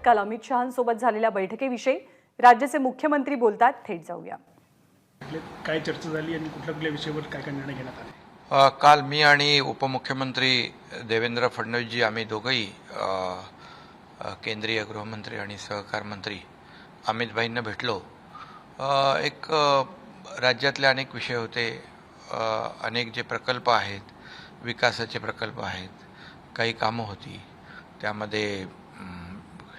काल अमित शहांसोबत झालेल्या बैठकीविषयी राज्याचे मुख्यमंत्री बोलतात, थेट जाऊया. काय चर्चा झाली आणि कुठल्या विषयावर काय काय निर्णय घेण्यात आले? काल मी आणि उपमुख्यमंत्री देवेंद्र फडणवीसजी आम्ही दोघंही केंद्रीय गृहमंत्री आणि सहकार मंत्री अमित भाईंना भेटलो. एक राज्यातले अनेक विषय होते, अनेक जे प्रकल्प आहेत, विकासाचे प्रकल्प आहेत, काही कामं होती, त्यामध्ये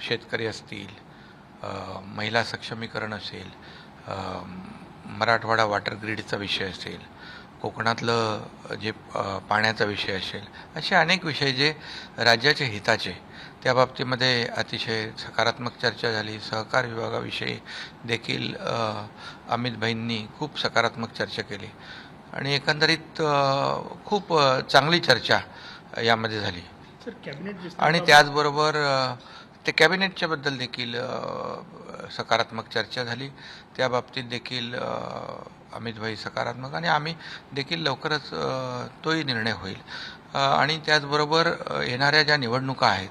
शेतकरी असतील, महिला सक्षमीकरण असेल, मराठवाडा वॉटर ग्रीडचा विषय असेल, कोकणातलं जे पाण्याचा विषय असेल, असे अनेक विषय जे राज्याच्या हिताचे, त्या बाबतीमध्ये अतिशय सकारात्मक चर्चा झाली. सहकार विभागाविषयी देखील अमित भाईंनी खूप सकारात्मक चर्चा केली आणि एकंदरीत खूप चांगली चर्चा यामध्ये झाली. सर, कॅबिनेट आणि त्याचबरोबर ते कॅबिनेटच्याबद्दल देखील सकारात्मक चर्चा झाली. त्या बाबतीत देखील अमितभाई सकारात्मक आणि आम्ही देखील लवकरच तोही निर्णय होईल. आणि त्याचबरोबर येणाऱ्या ज्या निवडणुका आहेत,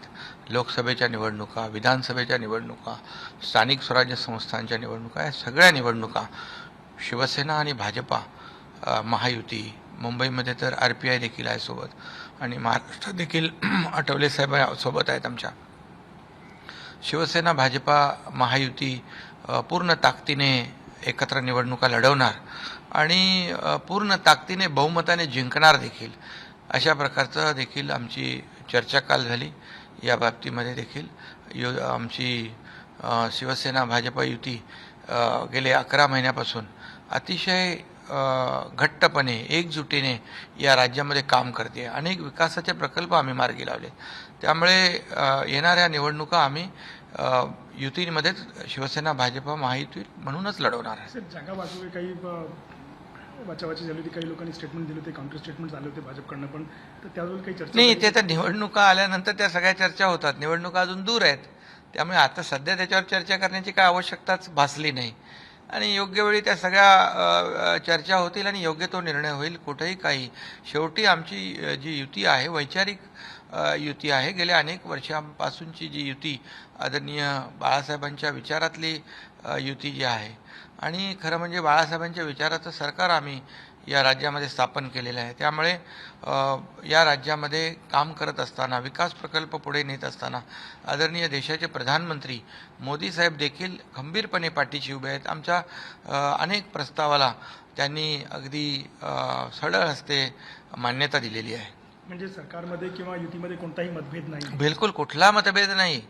लोकसभेच्या निवडणुका, विधानसभेच्या निवडणुका, स्थानिक स्वराज्य संस्थांच्या निवडणुका, या सगळ्या निवडणुका शिवसेना आणि भाजपा महायुती, मुंबईमध्ये तर RPI देखील आहे सोबत आणि महाराष्ट्रात देखील आठवले साहेब सोबत आहेत आमच्या. शिवसेना भाजपा महायुती पूर्ण ताकदीने एकत्र निवडणुका लढवणार आणि पूर्ण ताकदीने बहुमताने जिंकणार देखील, अशा प्रकारचं देखील आमची चर्चा काल झाली. या बाबतीमध्ये देखील आमची शिवसेना भाजपा युती गेले 11 महिन्यापासून अतिशय घट्टपणे एकजुटीने या राज्यामध्ये काम करते. अनेक विकासाचे प्रकल्प आम्ही मार्गी लावले. त्यामुळे येणाऱ्या निवडणुका आम्ही युतीमध्येच शिवसेना भाजपा महायुती म्हणूनच लढवणार आहे. सर, जागा वाचवली, काही वाचावाची झाली होती, काही लोकांनी स्टेटमेंट दिले होते, काउंटर स्टेटमेंट झाले होते भाजपकडनं पण, तर त्यावर काही चर्चा नाही. ते तर निवडणुका आल्यानंतर त्या सगळ्या चर्चा होतात. निवडणुका अजून दूर आहेत, त्यामुळे आता सध्या त्याच्यावर चर्चा करण्याची काय आवश्यकताच भासली नाही आणि योग्य वेळी त्या सगळ्या चर्चा होतील आणि योग्य तो निर्णय होईल. कुठेही काही, शेवटी आमची जी युती आहे वैचारिक युती आहे. गेल्या अनेक वर्षांपासूनची जी युती, आदरणीय बाळासाहेबांच्या विचारातली युती जी आहे आणि खरं म्हणजे बाळासाहेबांच्या विचाराचं सरकार आम्ही या राज्यामध्ये स्थापन केलेलं आहे. त्यामुळे या राज्यामध्ये काम करत असताना, विकास प्रकल्प पुढे नेत असताना आदरणीय देशाचे प्रधानमंत्री मोदी साहेब देखील खंबीरपणे पाठीशी उभे आहेत. आमच्या अनेक प्रस्तावाला त्यांनी अगदी सरळ हस्ते मान्यता दिलेली आहे. म्हणजे सरकारमध्ये किंवा युतीमध्ये कोणताही मतभेद नाही? बिलकुल कुठला मतभेद नाही.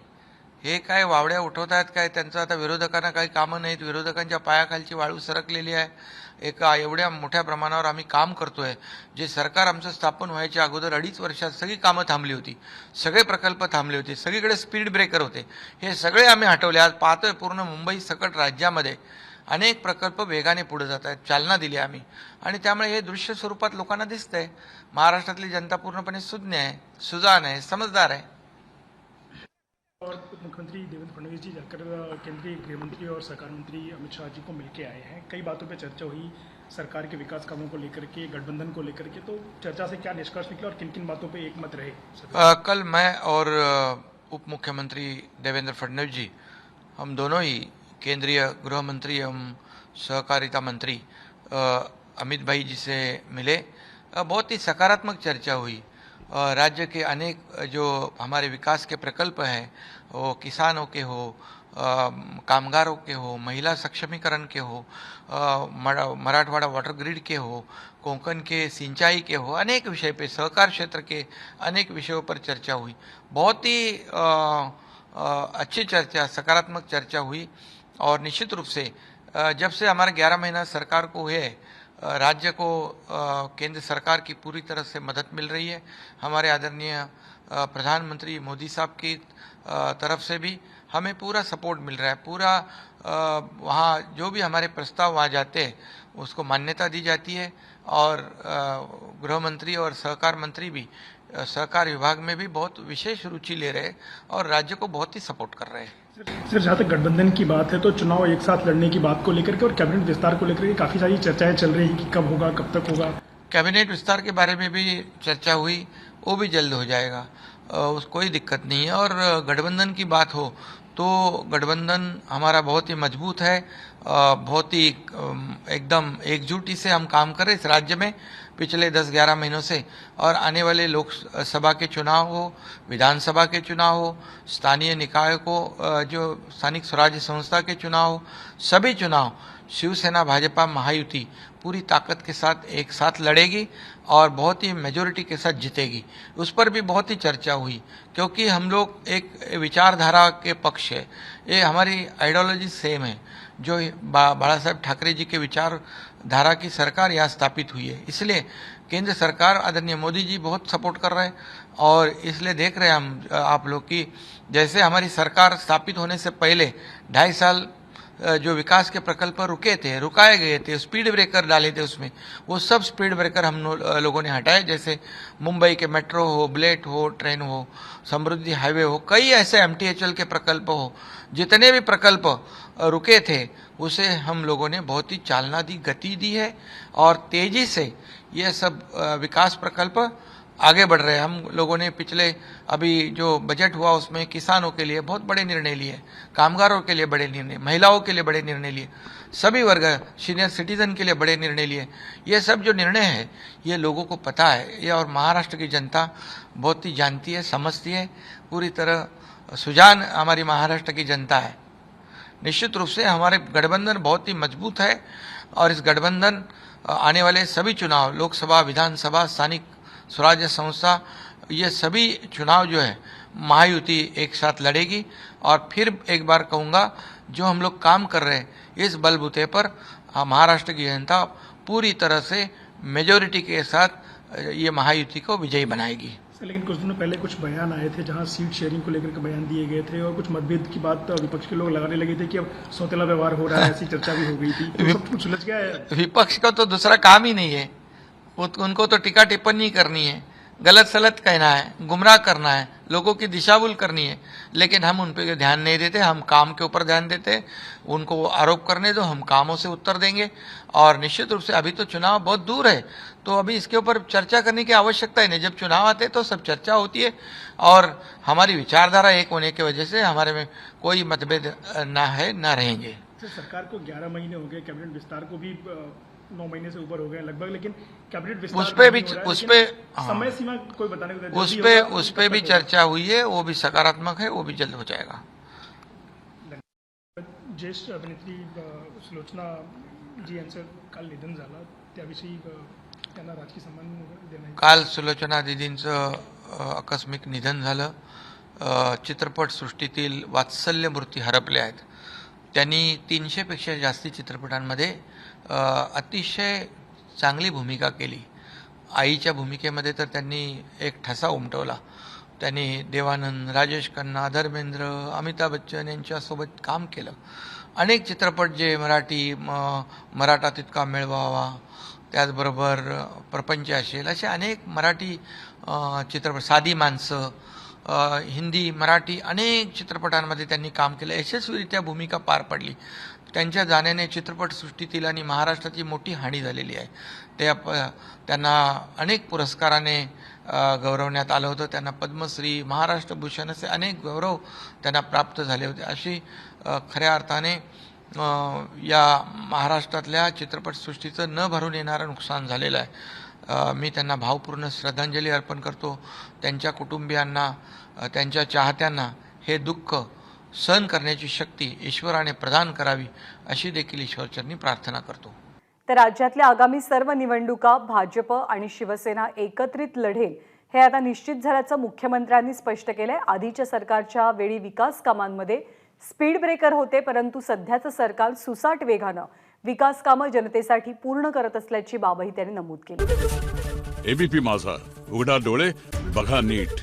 हे काय वावड्या उठवतात काय, त्यांचं आता विरोधकांना काही कामं नाहीत. विरोधकांच्या पायाखालची वाळू सरकलेली आहे. एका एवढ्या मोठ्या प्रमाणावर आम्ही काम करतोय. जे सरकार आमचं स्थापन व्हायच्या अगोदर 2.5 वर्षात सगळी कामं थांबली होती, सगळे प्रकल्प थांबले होते, सगळीकडे स्पीड ब्रेकर होते, हे सगळे आम्ही हटवले. आज पाहतोय पूर्ण मुंबई सकट राज्यामध्ये अनेक प्रकल्प वेगाने पुढे जात आहेत, चालना दिली आम्ही आणि त्यामुळे हे दृश्य स्वरूपात लोकांना दिसतंय. महाराष्ट्रातली जनता पूर्णपणे सुज्ञ आहे, सुजाण आहे, समजदार आहे. और मुख्यमंत्री देवेंद्र फडणवीस जी जाकर केंद्रीय गृहमंत्री और सहकार मंत्री अमित शाह जी को मिलके आए हैं. कई बातों पे चर्चा हुई, सरकार के विकास कामों को लेकर के, गठबंधन को लेकर के, तो चर्चा से क्या निष्कर्ष निकला और किन किन बातों पे एकमत रहे? कल मैं और उप मुख्यमंत्री देवेंद्र फडणवीस जी, हम दोनों ही केंद्रीय गृह मंत्री एवं सहकारिता मंत्री अमित भाई जी से मिले. बहुत ही सकारात्मक चर्चा हुई. राज्य के अनेक जो हमारे विकास के प्रकल्प हैं, वो किसानों के हो, कामगारों के हो, महिला सक्षमीकरण के हो, मराठवाड़ा वाटर ग्रिड के हो, कोंकण के सिंचाई के हो, अनेक विषय पे, सहकार क्षेत्र के अनेक विषयों पर चर्चा हुई. बहुत ही अच्छी चर्चा, सकारात्मक चर्चा हुई और निश्चित रूप से जब से हमारे 11 महीना सरकार को हुए, राज्य को केंद्र सरकार की पूरी तरह से मदद मिल रही है. हमारे आदरणीय प्रधानमंत्री मोदी साहब की तरफ से भी हमें पूरा सपोर्ट मिल रहा है. पूरा वहाँ जो भी हमारे प्रस्ताव वहाँ जाते हैं उसको मान्यता दी जाती है और गृह मंत्री और सहकार मंत्री भी सहकार विभाग में भी बहुत विशेष रुचि ले रहे हैं और राज्य को बहुत ही सपोर्ट कर रहे हैं. सर, जहाँ तक गठबंधन की बात है तो चुनाव एक साथ लड़ने की बात को लेकर के और कैबिनेट विस्तार को लेकर के काफ़ी सारी चर्चाएं चल रही हैं कि कब होगा, कब तक होगा. कैबिनेट विस्तार के बारे में भी चर्चा हुई, वो भी जल्द हो जाएगा, कोई दिक्कत नहीं है. और गठबंधन की बात हो तो गठबंधन हमारा बहुत ही मजबूत है, बहुत ही एकदम एकजुटी से हम काम कर रहे हैं इस राज्य में पिछले 10-11 महीनों से। और आने वाले लोकसभा के चुनाव हो, विधानसभा के चुनाव हो, स्थानीय निकाय को जो स्थानिक स्वराज्य संस्था के चुनाव हो, सभी चुनाव शिवसेना भाजपा महायुति पूरी ताकत के साथ एक साथ लड़ेगी और बहुत ही मेजोरिटी के साथ जीतेगी। उस पर भी बहुत ही चर्चा हुई, क्योंकि हम लोग एक विचारधारा के पक्ष है, ये हमारी आइडियोलॉजी सेम है। जो बाला साहब ठाकरे जी के विचारधारा की सरकार यहाँ स्थापित हुई है, इसलिए केंद्र सरकार आदरणीय मोदी जी बहुत सपोर्ट कर रहे हैं। और इसलिए देख रहे हैं हम आप लोग की जैसे हमारी सरकार स्थापित होने से पहले 2.5 साल जो विकास के प्रकल्प रुकाए गए थे, स्पीड ब्रेकर डाले थे उसमें, वो सब स्पीड ब्रेकर हम लोगों ने हटाए। जैसे मुंबई के मेट्रो हो, बुलेट हो, ट्रेन हो, समृद्धि हाईवे हो, कई ऐसे MTHL के प्रकल्प हो, जितने भी प्रकल्प रुके थे उसे हम लोगों ने बहुत ही चालना दी, गति दी है और तेजी से ये सब विकास प्रकल्प आगे बढ़ रहे हैं। हम लोगों ने पिछले अभी जो बजट हुआ उसमें किसानों के लिए बहुत बड़े निर्णय लिए, कामगारों के लिए बड़े निर्णय, महिलाओं के लिए बड़े निर्णय लिए, सभी वर्ग सीनियर सिटीजन के लिए बड़े निर्णय लिए। ये सब जो निर्णय है ये लोगों को पता है, ये और महाराष्ट्र की जनता बहुत ही जानती है, समझती है, पूरी तरह सुजान हमारी महाराष्ट्र की जनता है। निश्चित रूप से हमारे गठबंधन बहुत ही मजबूत है और इस गठबंधन आने वाले सभी चुनाव, लोकसभा, विधानसभा, स्थानिक स्वराज्य संस्था, ये सभी चुनाव जो है महायुति एक साथ लड़ेगी। और फिर एक बार कहूँगा, जो हम लोग काम कर रहे हैं इस बलबूते पर महाराष्ट्र की जनता पूरी तरह से मेजोरिटी के साथ ये महायुति को विजयी बनाएगी। लेकिन कुछ दिनों पहले कुछ बयान आए थे जहां सीट शेयरिंग को लेकर के बयान दिए गए थे और कुछ मतभेद की बात विपक्ष के लोग लगाने लगे थे कि अब सौतेला व्यवहार हो रहा है, ऐसी चर्चा भी हो गई थी। तो सब कुछ सुलझ गया है? विपक्ष का तो दूसरा काम ही नहीं है, उनको तो टीका टिप्पणी करनी है, गलत सलत कहना है, गुमराह करना है, लोगों की दिशाभूल करनी है। लेकिन हम उन पर ध्यान नहीं देते, हम काम के ऊपर ध्यान देते हैं। उनको आरोप करने दो, हम कामों से उत्तर देंगे। और निश्चित रूप से अभी तो चुनाव बहुत दूर है, तो अभी इसके ऊपर चर्चा करने की आवश्यकता ही नहीं। जब चुनाव आते हैं तो सब चर्चा होती है और हमारी विचारधारा एक होने की वजह से हमारे में कोई मतभेद ना है, ना रहेंगे। सरकार को 11 महीने हो गए, कैबिनेट विस्तार को भी 9 महीने से ऊपर हो गए लगभग, लेकिन कैबिनेट विस्तार समय सीमा कोई बताने को उस पे भी चर्चा हुई है, वो भी सकारात्मक है, वो भी जल्द हो जाएगा। ज्येष्ठ अभिनेत्री सुलोचना जी यांचं काल निधन झालं, त्याविषयी त्यांना राजकीय सन्मान देण्यात काल सुलोचना दीदींचं आकस्मिक निधन झालं। चित्रपटसृष्टीतील वात्सल्यमूर्ती हरपल्या आहेत। त्यांनी 300पेक्षा जास्ती चित्रपटांमध्ये अतिशय चांगली भूमिका केली। आईच्या भूमिकेमध्ये तर त्यांनी एक ठसा उमटवला। त्यांनी देवानंद, राजेश खन्ना, धर्मेंद्र, अमिताभ बच्चन यांच्यासोबत काम केलं। अनेक चित्रपट जे मराठा तितका मिळवावा, त्याचबरोबर प्रपंच असेल, असे अनेक मराठी चित्रपट, साधी माणसं, हिंदी, मराठी अनेक चित्रपटांमध्ये त्यांनी काम केलं, यशस्वीरित्या भूमिका पार पडली। त्यांच्या जाण्याने चित्रपटसृष्टीतील आणि महाराष्ट्राची मोठी हानी झालेली आहे। त्यांना अनेक पुरस्काराने गौरवण्यात आलं होतं। त्यांना पद्मश्री, महाराष्ट्र भूषण असे अनेक गौरव त्यांना प्राप्त झाले होते। अशी खऱ्या अर्थाने या महाराष्ट्रातल्या चित्रपटसृष्टीचं न भरून येणारं नुकसान झालेलं आहे। मी त्यांना भावपूर्ण श्रद्धांजली अर्पण करतो। त्यांच्या कुटुंबियांना, त्यांच्या चाहत्यांना हे दुःख सहन करण्याची शक्ती ईश्वराने प्रदान करावी, अशी देखील ईश्वरचरणी प्रार्थना करतो। तर राज्यातल्या आगामी सर्व निवडणुका भाजप आणि शिवसेना एकत्रित लढेल हे आता निश्चित झाल्याचं मुख्यमंत्र्यांनी स्पष्ट केलंय। आधीच्या सरकारच्या वेळी विकास कामांमध्ये स्पीड ब्रेकर होते, परंतु सध्याचं सरकार सुसाट वेगानं विकास कामं जनतेसाठी पूर्ण करत असल्याची बाबही त्यांनी नमूद केली। एबीपी माझा, उघडा डोळे बघा नीट।